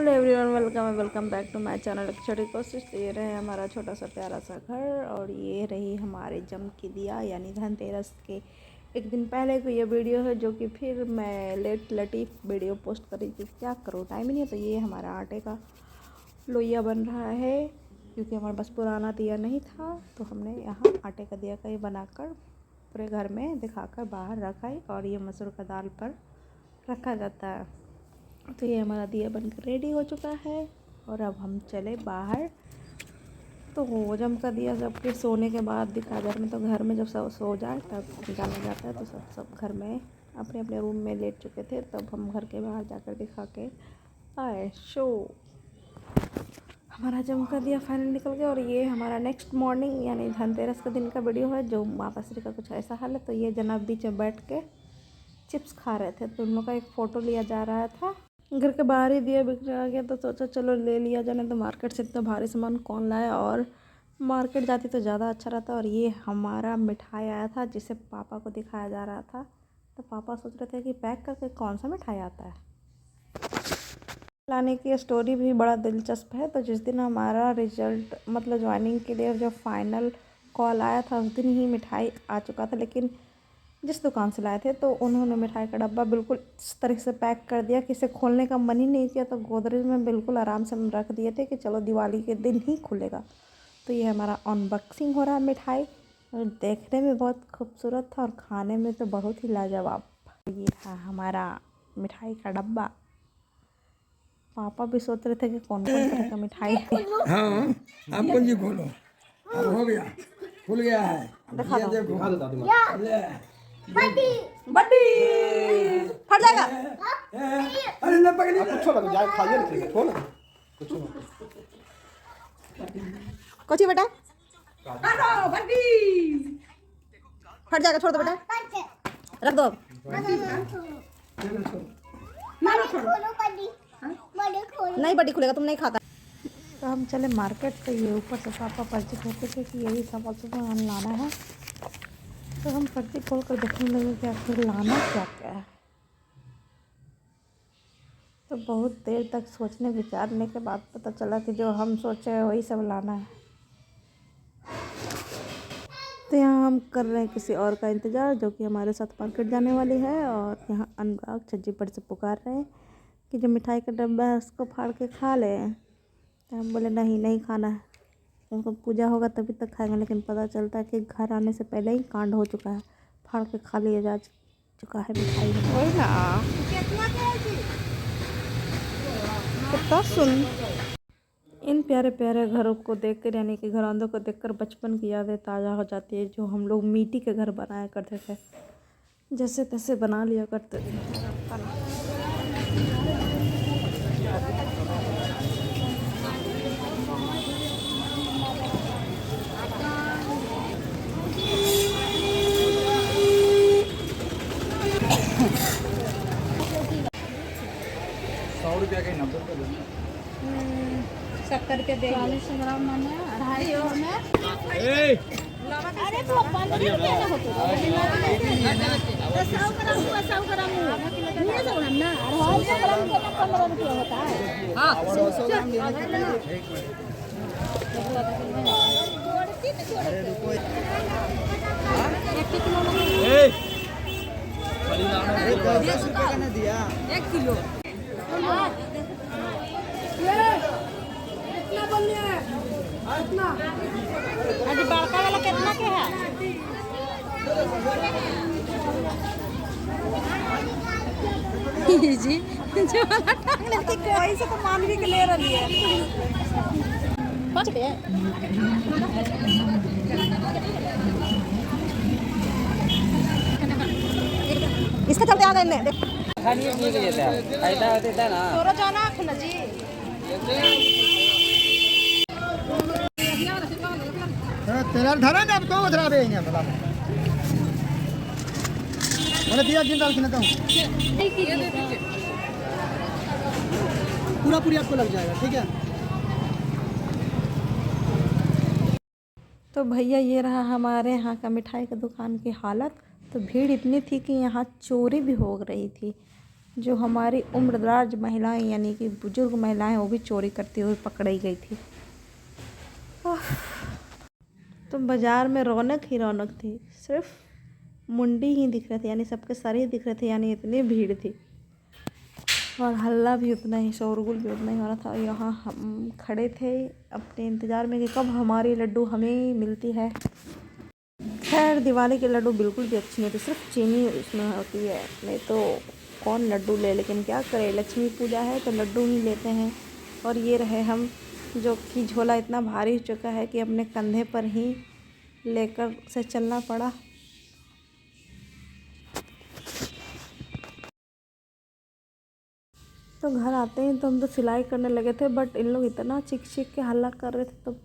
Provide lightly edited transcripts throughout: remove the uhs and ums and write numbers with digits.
Hello everyone, welcome back to my channel एक छोटी कोशिश। तो ये रहे हमारा छोटा सा प्यारा सा घर और ये रही हमारे जम की दिया यानी धनतेरस के एक दिन पहले को ये वीडियो है, जो कि फिर मैं लेट लटीफ वीडियो पोस्ट करी थी। क्या करूँ, टाइम ही नहीं है। तो ये हमारा आटे का लोइया बन रहा है, क्योंकि हमारे पास पुराना दिया नहीं था, तो हमने यहाँ आटे का दिया का ही बनाकर पूरे घर में दिखाकर बाहर रखा है। और ये मसूर का दाल पर रखा जाता है। तो ये हमारा दिया बनकर रेडी हो चुका है और अब हम चले बाहर। तो वो जम का दिया सबके सोने के बाद दिखा जाए में, तो घर में जब सब सो जाए तब निकाला जाता है। तो सब घर में अपने अपने रूम में लेट चुके थे, तब हम घर के बाहर जाकर दिखा के आए। शो हमारा जम का दिया फाइनल निकल गया। और ये हमारा नेक्स्ट मॉर्निंग यानी धनतेरस का दिन का वीडियो है, जो माता श्री का कुछ ऐसा हाल है। तो ये जनाब बीच में बैठ के चिप्स खा रहे थे, तो उन लोग का एक फ़ोटो लिया जा रहा था। घर के बाहर ही दिया बिकने आ गया, तो सोचा चलो ले लिया जाने। तो मार्केट से इतना भारी सामान कौन लाया, और मार्केट जाती तो ज़्यादा अच्छा रहता। और ये हमारा मिठाई आया था, जिसे पापा को दिखाया जा रहा था। तो पापा सोच रहे थे कि पैक करके कौन सा मिठाई आता है। लाने की स्टोरी भी बड़ा दिलचस्प है। तो जिस दिन हमारा रिजल्ट मतलब ज्वाइनिंग के लिए जो फाइनल कॉल आया था, उस दिन ही मिठाई आ चुका था। लेकिन जिस दुकान से लाए थे, तो उन्होंने मिठाई का डब्बा बिल्कुल इस तरह से पैक कर दिया कि इसे खोलने का मन ही नहीं किया। तो गोदरेज में बिल्कुल आराम से हम रख दिए थे कि चलो दिवाली के दिन ही खुलेगा। तो ये हमारा अनबॉक्सिंग हो रहा है मिठाई, और देखने में बहुत खूबसूरत था और खाने में तो बहुत ही लाजवाब। ये था हमारा मिठाई का डब्बा। पापा भी सोच रहे थे कि कौन कौन तरह का मिठाई है। हाँ, आप कुंजी खोलो। अब हो गया, खुल गया है। दिखा दो, दिखा दो दादी। बड्डी फट जाएगा। अरे ना पकड़ी, कुछ ना जाए खाइए ना, ठीक है, छोड़ ना कुछ ना। कोची बेटा, बड्डी फट जाएगा, छोड़ दो बेटा, रख दो। नहीं बड्डी खुलेगा, तुम नहीं खाता। तो हम चले मार्केट। तो ये ऊपर से पापा पर्ची कहते थे कि यही सामान लाना है। तो हम पर्ची खोल कर देखने लगे कि आखिर लाना क्या क्या है। तो बहुत देर तक सोचने विचारने के बाद पता चला कि जो हम सोचे वही सब लाना है। तो यहाँ हम कर रहे हैं किसी और का इंतज़ार, जो कि हमारे साथ मार्केट जाने वाली है। और यहाँ अनुराग छज्जी पर से पुकार रहे हैं कि जो मिठाई का डब्बा है उसको फाड़ के खा लें। तो हम बोले नहीं खाना है, उनको पूजा होगा तभी तक खाएंगे। लेकिन पता चलता है कि घर आने से पहले ही कांड हो चुका है, फाड़ के खा लिया जा चुका है मिठाई। वही ना, कितना सुन। इन प्यारे प्यारे घरों को देखकर यानी कि घरौंदों को देखकर बचपन की यादें ताज़ा हो जाती है, जो हम लोग मिट्टी के घर बनाया करते थे, जैसे तैसे बना लिया करते थे। ₹100 के 90 रुपये 70 के दे 40 ग्राम मैंने 250 में। अरे तो 15 रुपया ना होते 100 ग्राम हुआ, 100 ग्राम हुआ, 100 ग्राम ना 250 ग्राम के 15 रुपया होता है। हाँ 100 ग्राम दिया 1 किलो। अभी बड़का वाला कितना के है? जी जो वाला टांगने की कोई से तो मानवी के ले रही है। 5 रुपए इसका चलते आ गए खानी है ठीक है फायदा होता है ना तोरा जाना खुला जी। तेरा धरा ना, अब कौन धरा बेंगे भला। मैंने दिया किन डाल के ना पूरा आपको लग जाएगा, ठीक है। तो भैया ये रहा हमारे यहाँ का मिठाई की दुकान की हालत। तो भीड़ इतनी थी कि यहाँ चोरी भी हो रही थी। जो हमारी उम्रदराज महिलाएं यानी कि बुजुर्ग महिलाएं वो भी चोरी करती हुई पकड़ी गई थी। तो बाज़ार में रौनक ही रौनक थी, सिर्फ मुंडी ही दिख रहे थे यानी सबके सर ही दिख रहे थे, यानी इतनी भीड़ थी और हल्ला भी उतना ही, शोरगुल भी उतना ही हो रहा था। यहाँ हम खड़े थे अपने इंतज़ार में कि कब हमारी लड्डू हमें मिलती है। खैर दिवाली के लड्डू बिल्कुल भी अच्छी नहीं थी, सिर्फ चीनी उसमें होती है, नहीं तो कौन लड्डू ले, लेकिन क्या करें, लक्ष्मी पूजा है तो लड्डू ही लेते हैं। और ये रहे हम, जो कि झोला इतना भारी हो चुका है कि अपने कंधे पर ही लेकर से चलना पड़ा। तो घर आते ही तो हम तो सिलाई करने लगे थे, बट इन लोग इतना चीख के हल्ला कर रहे थे, तो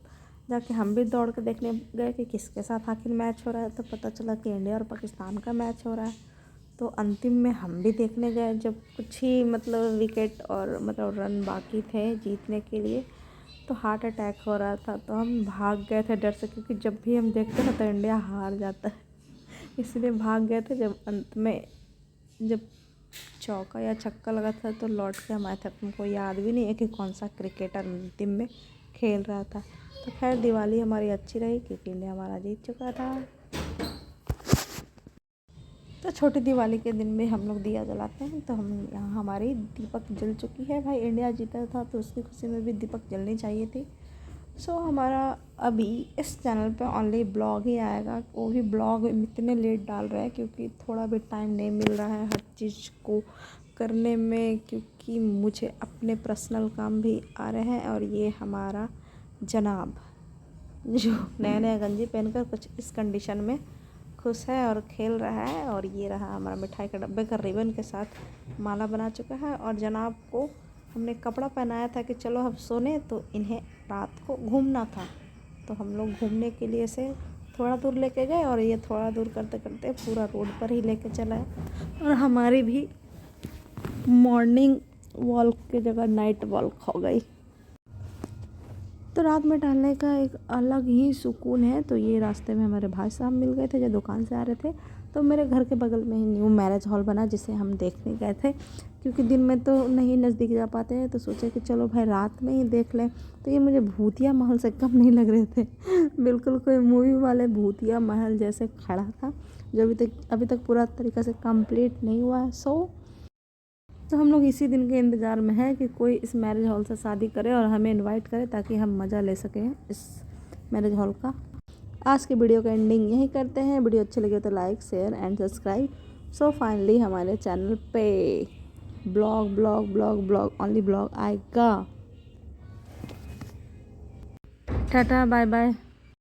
जाके हम भी दौड़ के देखने गए कि किसके साथ आखिर मैच हो रहा है। तो पता चला कि इंडिया और पाकिस्तान का मैच हो रहा है। तो अंतिम में हम भी देखने गए, जब कुछ ही मतलब विकेट और मतलब रन बाकी थे जीतने के लिए, तो हार्ट अटैक हो रहा था। तो हम भाग गए थे डर से, क्योंकि जब भी हम देखते हैं तो इंडिया हार जाता है, इसलिए भाग गए थे। जब अंत में जब चौका या छक्का लगा था तो लौट के हम आए थे। हमको याद भी नहीं है कि कौन सा क्रिकेटर अंतिम में खेल रहा था। तो खैर दिवाली हमारी अच्छी रही क्योंकि इंडिया हमारा जीत चुका था। तो छोटी दिवाली के दिन में हम लोग दिया जलाते हैं, तो हम यहाँ हमारी दीपक जल चुकी है। भाई इंडिया जीता था तो उसकी खुशी में भी दीपक जलनी चाहिए थी। सो हमारा अभी इस चैनल पे ओनली ब्लॉग ही आएगा, वो भी ब्लॉग इतने लेट डाल रहे हैं क्योंकि थोड़ा भी टाइम नहीं मिल रहा है हर चीज़ को करने में, क्योंकि मुझे अपने पर्सनल काम भी आ रहे हैं। और ये हमारा जनाब जो नया नया गंजी पहनकर कुछ इस कंडीशन में खुश है और खेल रहा है। और ये रहा हमारा मिठाई का डब्बे का रिबन के साथ माला बना चुका है। और जनाब को हमने कपड़ा पहनाया था कि चलो हम सोने, तो इन्हें रात को घूमना था, तो हम लोग घूमने के लिए से थोड़ा दूर लेके गए और ये थोड़ा दूर करते करते पूरा रोड पर ही लेके चला है। और हमारी भी मॉर्निंग वॉक की जगह नाइट वॉक हो गई। तो रात में टहलने का एक अलग ही सुकून है। तो ये रास्ते में हमारे भाई साहब मिल गए थे जो दुकान से आ रहे थे। तो मेरे घर के बगल में ही न्यू मैरिज हॉल बना जिसे हम देखने गए थे, क्योंकि दिन में तो नहीं नज़दीक जा पाते हैं, तो सोचे कि चलो भाई रात में ही देख लें। तो ये मुझे भूतिया महल से कम नहीं लग रहे थे, बिल्कुल कोई मूवी वाले भूतिया महल जैसे खड़ा था, जो अभी तक पूरा तरीक़ा से कंप्लीट नहीं हुआ है। तो हम लोग इसी दिन के इंतज़ार में हैं कि कोई इस मैरिज हॉल से शादी करे और हमें इनवाइट करे ताकि हम मज़ा ले सकें इस मैरिज हॉल का। आज की वीडियो का एंडिंग यही करते हैं। वीडियो अच्छी लगे तो like share and subscribe. So finally हमारे चैनल पे ब्लॉग ओनली ब्लॉग आएगा। Tata bye bye.